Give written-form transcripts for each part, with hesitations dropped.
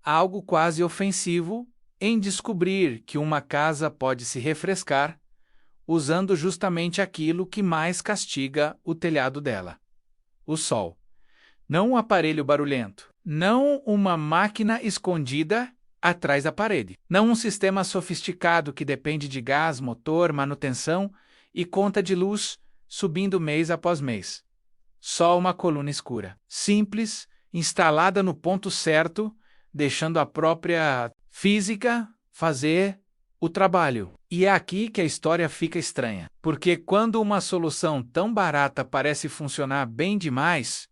algo quase ofensivo em descobrir que uma casa pode se refrescar usando justamente aquilo que mais castiga o telhado dela: o sol. Não um aparelho barulhento, não uma máquina escondida atrás da parede, não um sistema sofisticado que depende de gás, motor, manutenção e conta de luz subindo mês após mês. Só uma coluna escura, simples, instalada no ponto certo, deixando a própria física fazer o trabalho. E é aqui que a história fica estranha, porque quando uma solução tão barata parece funcionar bem demais,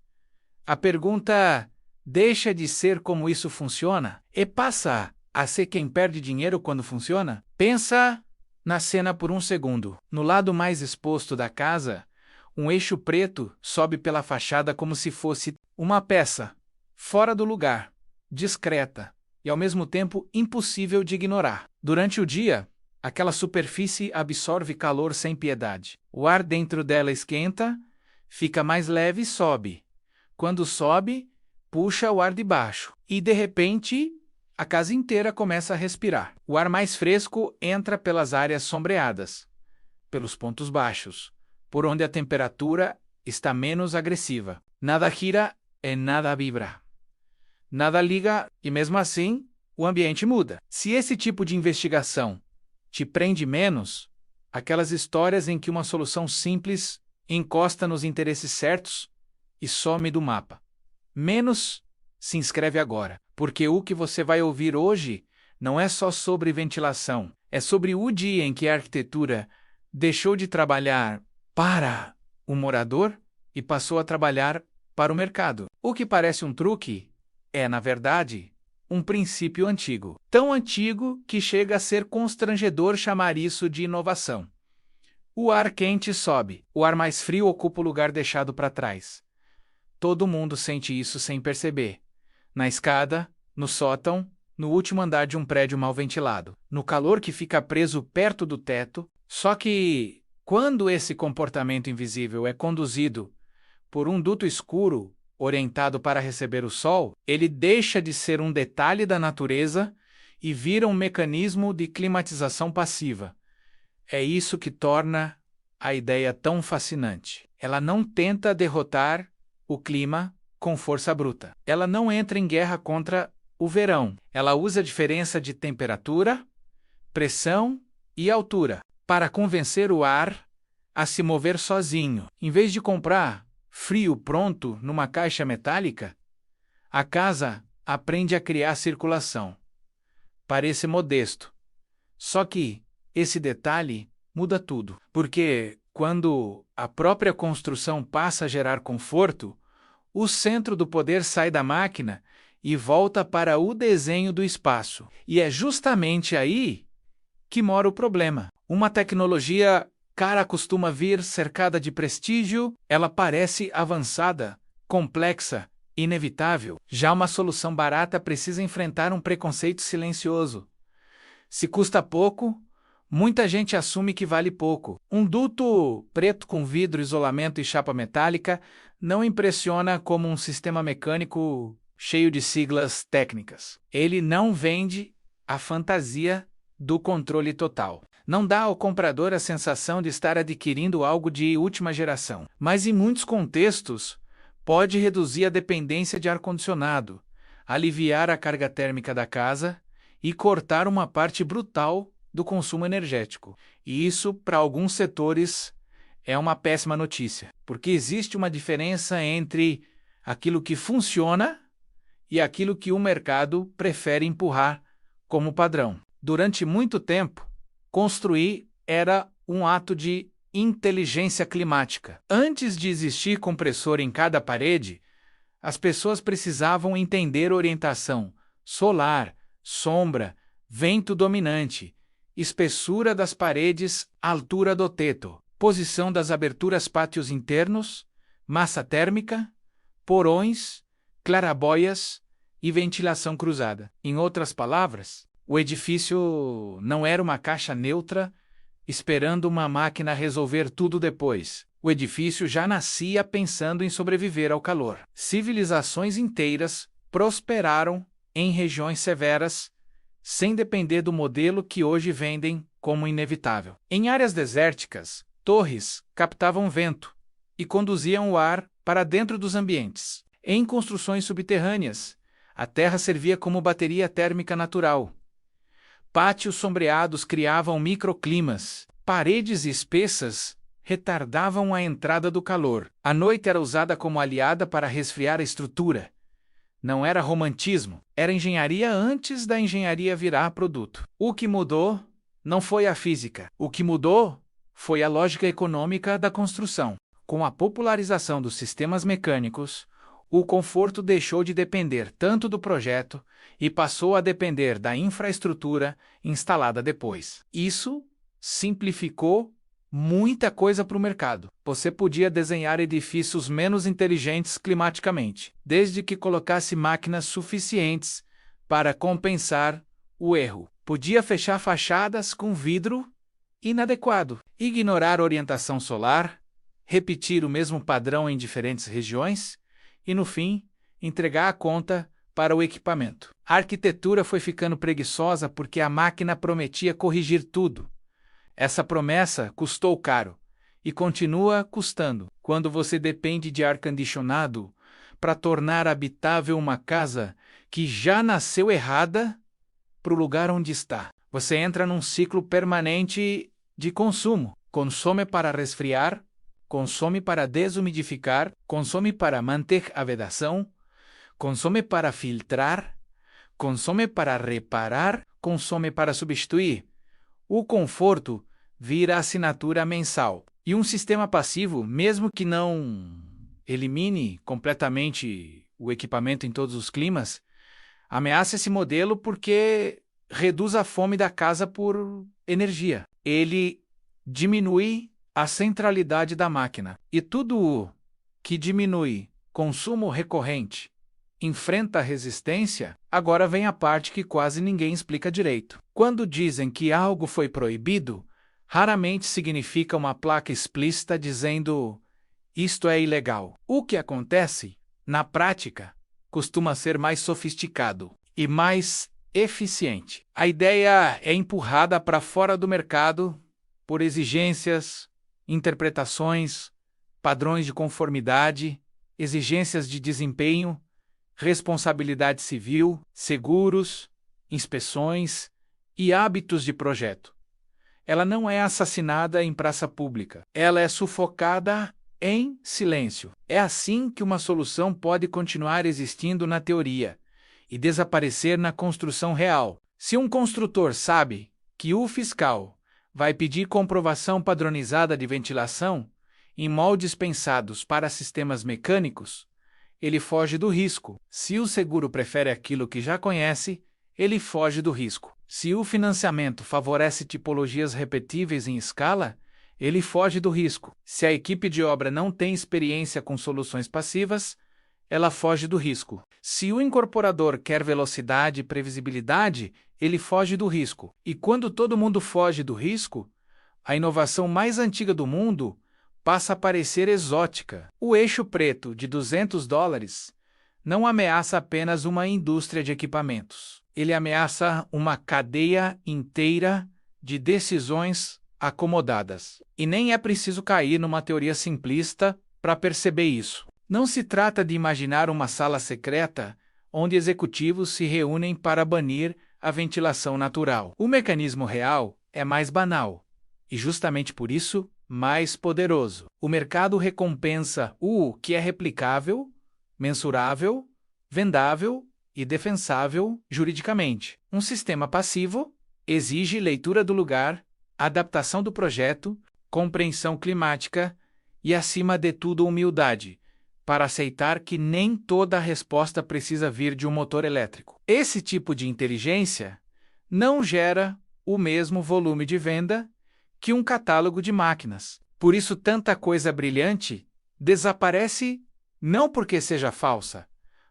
a pergunta deixa de ser como isso funciona e passa a ser quem perde dinheiro quando funciona. Pensa na cena por um segundo. No lado mais exposto da casa, um eixo preto sobe pela fachada como se fosse uma peça fora do lugar, discreta e ao mesmo tempo impossível de ignorar. Durante o dia, aquela superfície absorve calor sem piedade. O ar dentro dela esquenta, fica mais leve e sobe. Quando sobe, puxa o ar de baixo. E, de repente, a casa inteira começa a respirar. O ar mais fresco entra pelas áreas sombreadas, pelos pontos baixos, por onde a temperatura está menos agressiva. Nada gira e nada vibra. Nada liga e, mesmo assim, o ambiente muda. Se esse tipo de investigação te prende menos, aquelas histórias em que uma solução simples encosta nos interesses certos e some do mapa. Menos, se inscreve agora, porque o que você vai ouvir hoje não é só sobre ventilação, é sobre o dia em que a arquitetura deixou de trabalhar para o morador e passou a trabalhar para o mercado. O que parece um truque é, na verdade, um princípio antigo. Tão antigo que chega a ser constrangedor chamar isso de inovação. O ar quente sobe, o ar mais frio ocupa o lugar deixado para trás. Todo mundo sente isso sem perceber. Na escada, no sótão, no último andar de um prédio mal ventilado, no calor que fica preso perto do teto. Só que, quando esse comportamento invisível é conduzido por um duto escuro orientado para receber o sol, ele deixa de ser um detalhe da natureza e vira um mecanismo de climatização passiva. É isso que torna a ideia tão fascinante. Ela não tenta derrotar o clima com força bruta. Ela não entra em guerra contra o verão. Ela usa a diferença de temperatura, pressão e altura para convencer o ar a se mover sozinho. Em vez de comprar frio pronto numa caixa metálica, a casa aprende a criar circulação. Parece modesto. Só que esse detalhe muda tudo, porque quando a própria construção passa a gerar conforto, o centro do poder sai da máquina e volta para o desenho do espaço. E é justamente aí que mora o problema. Uma tecnologia cara costuma vir cercada de prestígio, ela parece avançada, complexa, inevitável. Já uma solução barata precisa enfrentar um preconceito silencioso. Se custa pouco, muita gente assume que vale pouco. Um duto preto com vidro, isolamento e chapa metálica não impressiona como um sistema mecânico cheio de siglas técnicas. Ele não vende a fantasia do controle total. Não dá ao comprador a sensação de estar adquirindo algo de última geração. Mas em muitos contextos, pode reduzir a dependência de ar-condicionado, aliviar a carga térmica da casa e cortar uma parte brutal do consumo energético. E isso, para alguns setores, é uma péssima notícia, porque existe uma diferença entre aquilo que funciona e aquilo que o mercado prefere empurrar como padrão. Durante muito tempo, construir era um ato de inteligência climática. Antes de existir compressor em cada parede, as pessoas precisavam entender orientação solar, sombra, vento dominante, espessura das paredes, altura do teto, posição das aberturas pátios internos, massa térmica, porões, clarabóias e ventilação cruzada. Em outras palavras, o edifício não era uma caixa neutra esperando uma máquina resolver tudo depois. O edifício já nascia pensando em sobreviver ao calor. Civilizações inteiras prosperaram em regiões severas, sem depender do modelo que hoje vendem como inevitável. Em áreas desérticas, torres captavam vento e conduziam o ar para dentro dos ambientes. Em construções subterrâneas, a terra servia como bateria térmica natural. Pátios sombreados criavam microclimas. Paredes espessas retardavam a entrada do calor. A noite era usada como aliada para resfriar a estrutura. Não era romantismo, era engenharia antes da engenharia virar produto. O que mudou não foi a física. O que mudou foi a lógica econômica da construção. Com a popularização dos sistemas mecânicos, o conforto deixou de depender tanto do projeto e passou a depender da infraestrutura instalada depois. Isso simplificou muita coisa para o mercado. Você podia desenhar edifícios menos inteligentes climaticamente, desde que colocasse máquinas suficientes para compensar o erro. Podia fechar fachadas com vidro inadequado, ignorar orientação solar, repetir o mesmo padrão em diferentes regiões e, no fim, entregar a conta para o equipamento. A arquitetura foi ficando preguiçosa porque a máquina prometia corrigir tudo. Essa promessa custou caro e continua custando quando você depende de ar-condicionado para tornar habitável uma casa que já nasceu errada para o lugar onde está. Você entra num ciclo permanente de consumo. Consome para resfriar, consome para desumidificar, consome para manter a vedação, consome para filtrar, consome para reparar, consome para substituir. O conforto vira assinatura mensal. E um sistema passivo, mesmo que não elimine completamente o equipamento em todos os climas, ameaça esse modelo porque reduz a fome da casa por energia. Ele diminui a centralidade da máquina. E tudo que diminui consumo recorrente enfrenta resistência. Agora vem a parte que quase ninguém explica direito. Quando dizem que algo foi proibido, raramente significa uma placa explícita dizendo isto é ilegal. O que acontece, na prática, costuma ser mais sofisticado e mais eficiente. A ideia é empurrada para fora do mercado por exigências, interpretações, padrões de conformidade, exigências de desempenho, responsabilidade civil, seguros, inspeções e hábitos de projeto. Ela não é assassinada em praça pública. Ela é sufocada em silêncio. É assim que uma solução pode continuar existindo na teoria e desaparecer na construção real. Se um construtor sabe que o fiscal vai pedir comprovação padronizada de ventilação em moldes pensados para sistemas mecânicos, ele foge do risco. Se o seguro prefere aquilo que já conhece, ele foge do risco. Se o financiamento favorece tipologias repetíveis em escala, ele foge do risco. Se a equipe de obra não tem experiência com soluções passivas, ela foge do risco. Se o incorporador quer velocidade e previsibilidade, ele foge do risco. E quando todo mundo foge do risco, a inovação mais antiga do mundo passa a parecer exótica. O eixo preto de $200 não ameaça apenas uma indústria de equipamentos. Ele ameaça uma cadeia inteira de decisões acomodadas. E nem é preciso cair numa teoria simplista para perceber isso. Não se trata de imaginar uma sala secreta onde executivos se reúnem para banir a ventilação natural. O mecanismo real é mais banal e, justamente por isso, mais poderoso. O mercado recompensa o que é replicável, mensurável, vendável e defensável juridicamente. Um sistema passivo exige leitura do lugar, adaptação do projeto, compreensão climática e, acima de tudo, humildade, para aceitar que nem toda a resposta precisa vir de um motor elétrico. Esse tipo de inteligência não gera o mesmo volume de venda que um catálogo de máquinas. Por isso, tanta coisa brilhante desaparece não porque seja falsa,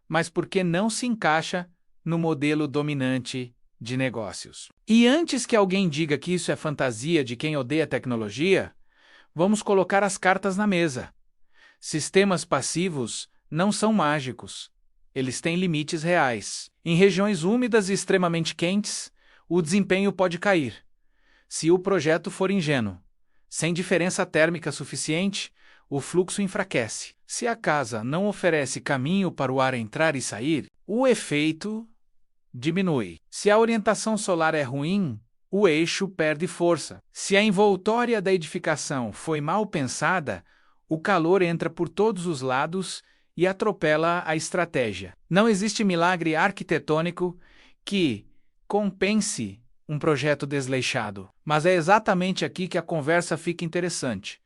mas porque não se encaixa no modelo dominante de negócios. E antes que alguém diga que isso é fantasia de quem odeia tecnologia, vamos colocar as cartas na mesa. Sistemas passivos não são mágicos. eles têm limites reais. Em regiões úmidas e extremamente quentes, o desempenho pode cair. Se o projeto for ingênuo, sem diferença térmica suficiente, o fluxo enfraquece. Se a casa não oferece caminho para o ar entrar e sair, o efeito diminui. Se a orientação solar é ruim, o eixo perde força. Se a envoltória da edificação foi mal pensada, o calor entra por todos os lados e atropela a estratégia. Não existe milagre arquitetônico que compense um projeto desleixado. Mas é exatamente aqui que a conversa fica interessante,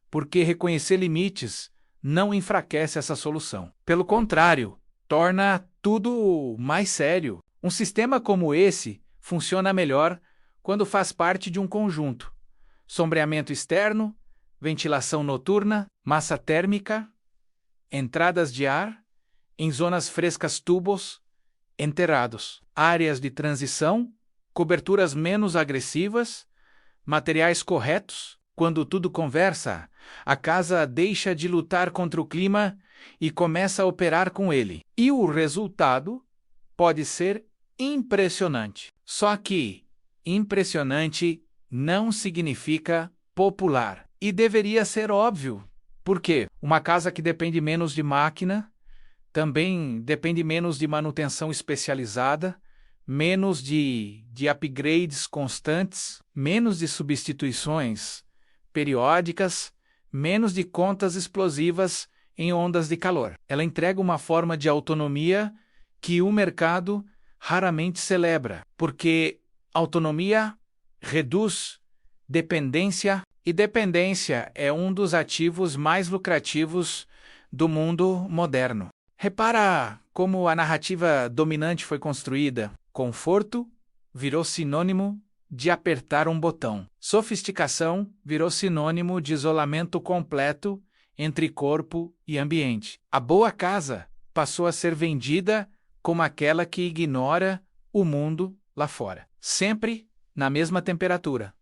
porque reconhecer limites não enfraquece essa solução. Pelo contrário, torna tudo mais sério. Um sistema como esse funciona melhor quando faz parte de um conjunto. Sombreamento externo, ventilação noturna, massa térmica, entradas de ar, em zonas frescas tubos, enterrados, áreas de transição, coberturas menos agressivas, materiais corretos. Quando tudo conversa, a casa deixa de lutar contra o clima e começa a operar com ele. E o resultado pode ser impressionante. Só que impressionante não significa popular. E deveria ser óbvio. Por quê? Uma casa que depende menos de máquina também depende menos de manutenção especializada, menos de upgrades constantes, menos de substituições periódicas, menos de contas explosivas em ondas de calor. Ela entrega uma forma de autonomia que o mercado raramente celebra, porque autonomia reduz dependência, e dependência é um dos ativos mais lucrativos do mundo moderno. Repara como a narrativa dominante foi construída. Conforto virou sinônimo de apertar um botão. Sofisticação virou sinônimo de isolamento completo entre corpo e ambiente. A boa casa passou a ser vendida como aquela que ignora o mundo lá fora. Sempre na mesma temperatura.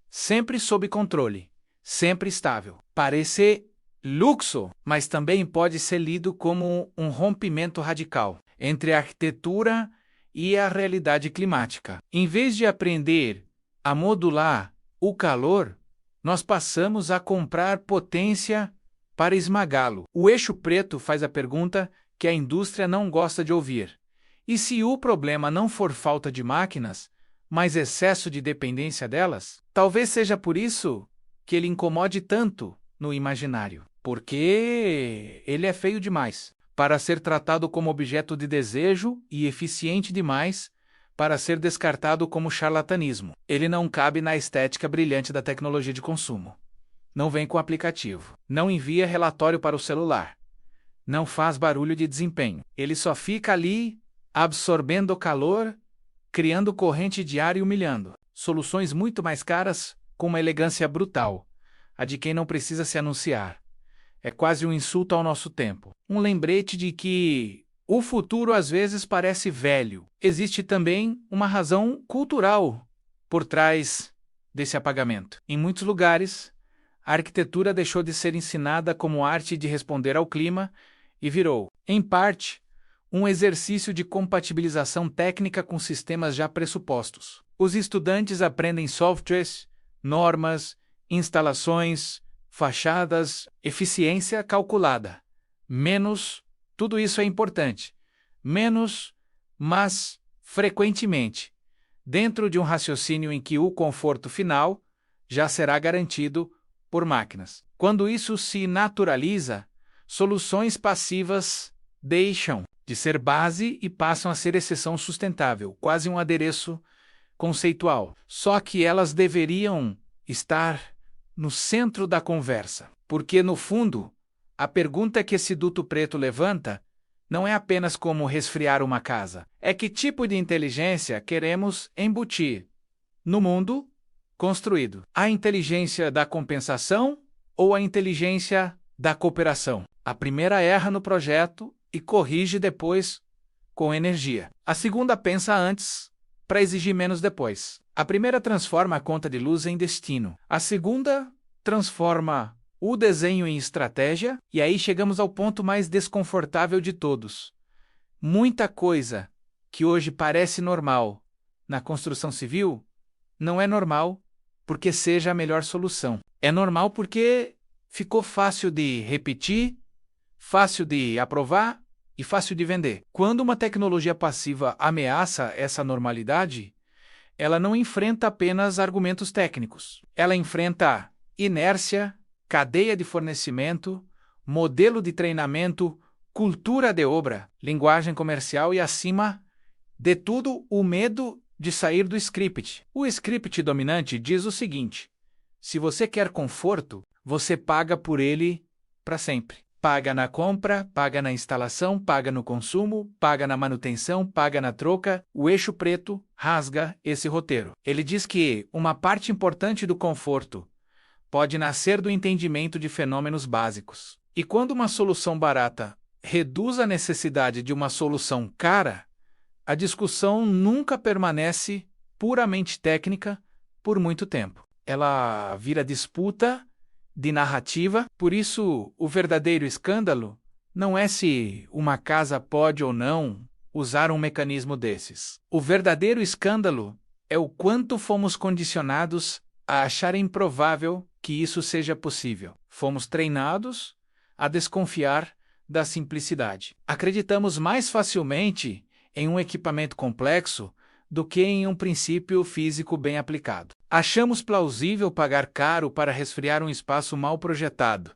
Sempre sob controle. Sempre estável. Parece luxo, mas também pode ser lido como um rompimento radical entre a arquitetura e a realidade climática. Em vez de aprender a modular o calor, nós passamos a comprar potência para esmagá-lo. O eixo preto faz a pergunta que a indústria não gosta de ouvir. E se o problema não for falta de máquinas, mas excesso de dependência delas? Talvez seja por isso que ele incomode tanto no imaginário. Porque ele é feio demais para ser tratado como objeto de desejo e eficiente demais para ser descartado como charlatanismo. Ele não cabe na estética brilhante da tecnologia de consumo. Não vem com aplicativo. Não envia relatório para o celular. Não faz barulho de desempenho. Ele só fica ali, absorvendo calor, criando corrente de ar e humilhando. Soluções muito mais caras, com uma elegância brutal, a de quem não precisa se anunciar. É quase um insulto ao nosso tempo. Um lembrete de que o futuro às vezes parece velho. Existe também uma razão cultural por trás desse apagamento. Em muitos lugares, a arquitetura deixou de ser ensinada como arte de responder ao clima e virou, em parte, um exercício de compatibilização técnica com sistemas já pressupostos. Os estudantes aprendem softwares, normas, instalações, fachadas, eficiência calculada. Menos, tudo isso é importante. Menos, mas frequentemente, dentro de um raciocínio em que o conforto final já será garantido por máquinas. Quando isso se naturaliza, soluções passivas deixam de ser base e passam a ser exceção sustentável, quase um adereço conceitual. Só que elas deveriam estar no centro da conversa, porque, no fundo, a pergunta que esse duto preto levanta não é apenas como resfriar uma casa, é que tipo de inteligência queremos embutir no mundo construído. A inteligência da compensação ou a inteligência da cooperação? A primeira erra no projeto e corrige depois com energia. A segunda pensa antes para exigir menos depois. A primeira transforma a conta de luz em destino. A segunda transforma o desenho em estratégia, e aí chegamos ao ponto mais desconfortável de todos. Muita coisa que hoje parece normal na construção civil não é normal porque seja a melhor solução. É normal porque ficou fácil de repetir, fácil de aprovar e fácil de vender. Quando uma tecnologia passiva ameaça essa normalidade, ela não enfrenta apenas argumentos técnicos. Ela enfrenta inércia, cadeia de fornecimento, modelo de treinamento, cultura de obra, linguagem comercial e, acima de tudo, o medo de sair do script. O script dominante diz o seguinte: se você quer conforto, você paga por ele para sempre. Paga na compra, paga na instalação, paga no consumo, paga na manutenção, paga na troca. O eixo preto rasga esse roteiro. Ele diz que uma parte importante do conforto pode nascer do entendimento de fenômenos básicos. E quando uma solução barata reduz a necessidade de uma solução cara, a discussão nunca permanece puramente técnica por muito tempo. Ela vira disputa de narrativa. Por isso, o verdadeiro escândalo não é se uma casa pode ou não usar um mecanismo desses. O verdadeiro escândalo é o quanto fomos condicionados a achar improvável que isso seja possível. Fomos treinados a desconfiar da simplicidade. Acreditamos mais facilmente em um equipamento complexo do que em um princípio físico bem aplicado. Achamos plausível pagar caro para resfriar um espaço mal projetado,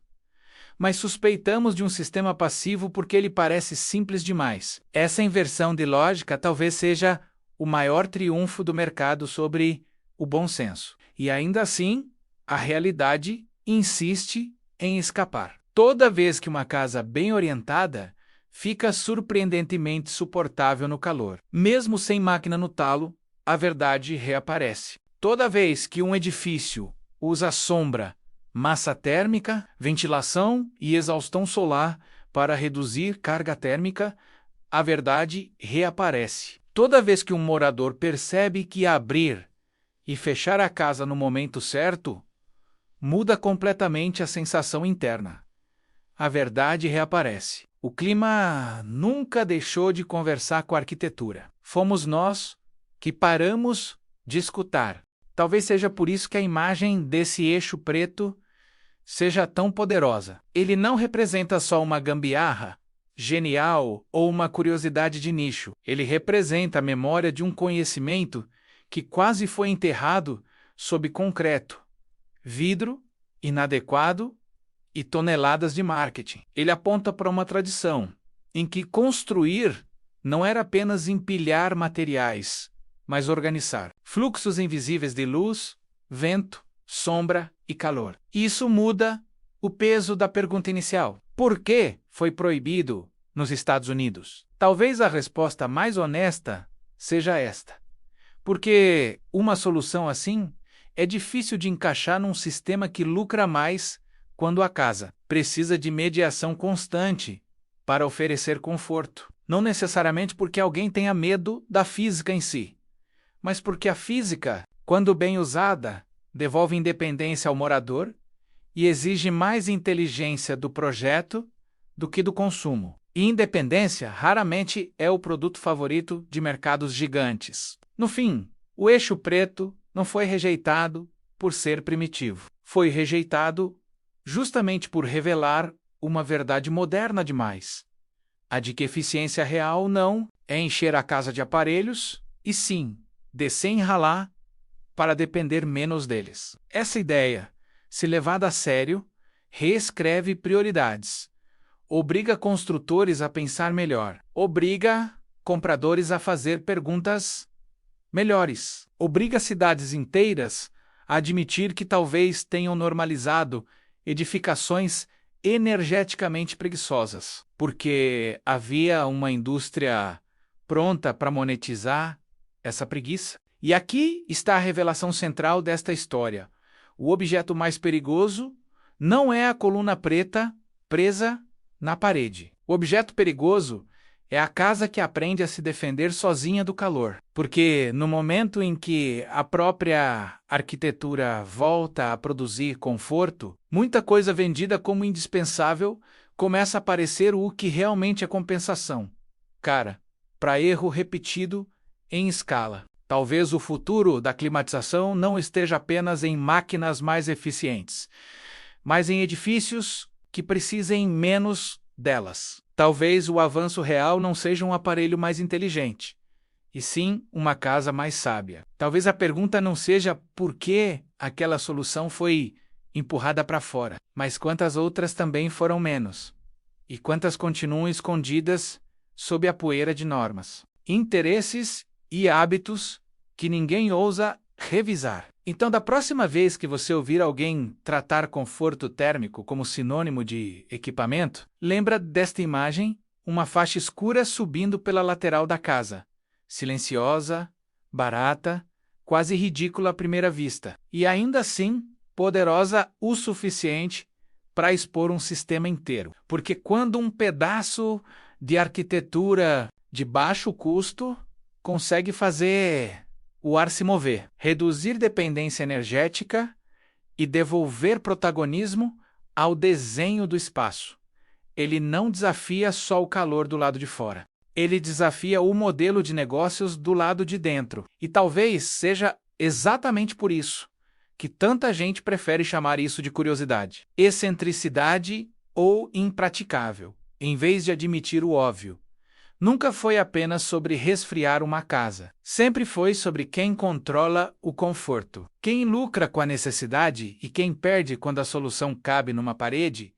mas suspeitamos de um sistema passivo porque ele parece simples demais. Essa inversão de lógica talvez seja o maior triunfo do mercado sobre o bom senso. E ainda assim, a realidade insiste em escapar. Toda vez que uma casa bem orientada fica surpreendentemente suportável no calor, mesmo sem máquina no talo, a verdade reaparece. Toda vez que um edifício usa sombra, massa térmica, ventilação e exaustão solar para reduzir carga térmica, a verdade reaparece. Toda vez que um morador percebe que abrir e fechar a casa no momento certo, muda completamente a sensação interna. A verdade reaparece. O clima nunca deixou de conversar com a arquitetura. Fomos nós que paramos de escutar. Talvez seja por isso que a imagem desse eixo preto seja tão poderosa. Ele não representa só uma gambiarra genial ou uma curiosidade de nicho. Ele representa a memória de um conhecimento que quase foi enterrado sob concreto, vidro inadequado e toneladas de marketing. Ele aponta para uma tradição em que construir não era apenas empilhar materiais, mas organizar fluxos invisíveis de luz, vento, sombra e calor. Isso muda o peso da pergunta inicial. Por que foi proibido nos Estados Unidos? Talvez a resposta mais honesta seja esta: porque uma solução assim é difícil de encaixar num sistema que lucra mais quando a casa precisa de mediação constante para oferecer conforto. Não necessariamente porque alguém tenha medo da física em si, mas porque a física, quando bem usada, devolve independência ao morador e exige mais inteligência do projeto do que do consumo. E independência raramente é o produto favorito de mercados gigantes. No fim, o eixo preto não foi rejeitado por ser primitivo. Foi rejeitado justamente por revelar uma verdade moderna demais: a de que eficiência real não é encher a casa de aparelhos, e sim descer em ralar para depender menos deles. Essa ideia, se levada a sério, reescreve prioridades, obriga construtores a pensar melhor, obriga compradores a fazer perguntas melhores, obriga cidades inteiras a admitir que talvez tenham normalizado edificações energeticamente preguiçosas, porque havia uma indústria pronta para monetizar essa preguiça. E aqui está a revelação central desta história. O objeto mais perigoso não é a coluna preta presa na parede. O objeto perigoso é a casa que aprende a se defender sozinha do calor, porque no momento em que a própria arquitetura volta a produzir conforto, muita coisa vendida como indispensável começa a parecer o que realmente é compensação: cara, para erro repetido em escala. Talvez o futuro da climatização não esteja apenas em máquinas mais eficientes, mas em edifícios que precisem menos delas. Talvez o avanço real não seja um aparelho mais inteligente, e sim uma casa mais sábia. Talvez a pergunta não seja por que aquela solução foi empurrada para fora, mas quantas outras também foram menos, e quantas continuam escondidas sob a poeira de normas, interesses e hábitos que ninguém ousa revisar. Então, da próxima vez que você ouvir alguém tratar conforto térmico como sinônimo de equipamento, lembra desta imagem, uma faixa escura subindo pela lateral da casa, silenciosa, barata, quase ridícula à primeira vista, e ainda assim poderosa o suficiente para expor um sistema inteiro. Porque quando um pedaço de arquitetura de baixo custo consegue fazer o ar se mover, reduzir dependência energética e devolver protagonismo ao desenho do espaço, ele não desafia só o calor do lado de fora. Ele desafia o modelo de negócios do lado de dentro. E talvez seja exatamente por isso que tanta gente prefere chamar isso de curiosidade, excentricidade ou impraticável, em vez de admitir o óbvio. Nunca foi apenas sobre resfriar uma casa. Sempre foi sobre quem controla o conforto. Quem lucra com a necessidade e quem perde quando a solução cabe numa parede,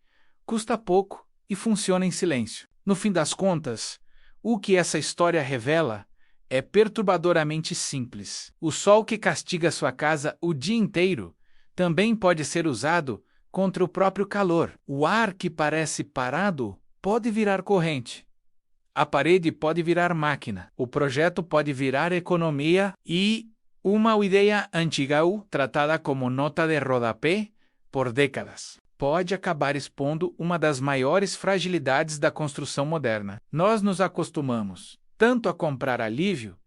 custa pouco e funciona em silêncio. No fim das contas, o que essa história revela é perturbadoramente simples. O sol que castiga sua casa o dia inteiro também pode ser usado contra o próprio calor. O ar que parece parado pode virar corrente. A parede pode virar máquina. O projeto pode virar economia e uma ideia antiga tratada como nota de rodapé por décadas pode acabar expondo uma das maiores fragilidades da construção moderna. Nós nos acostumamos tanto a comprar alívio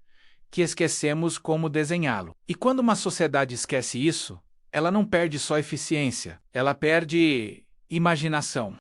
que esquecemos como desenhá-lo. E quando uma sociedade esquece isso, ela não perde só eficiência, ela perde imaginação.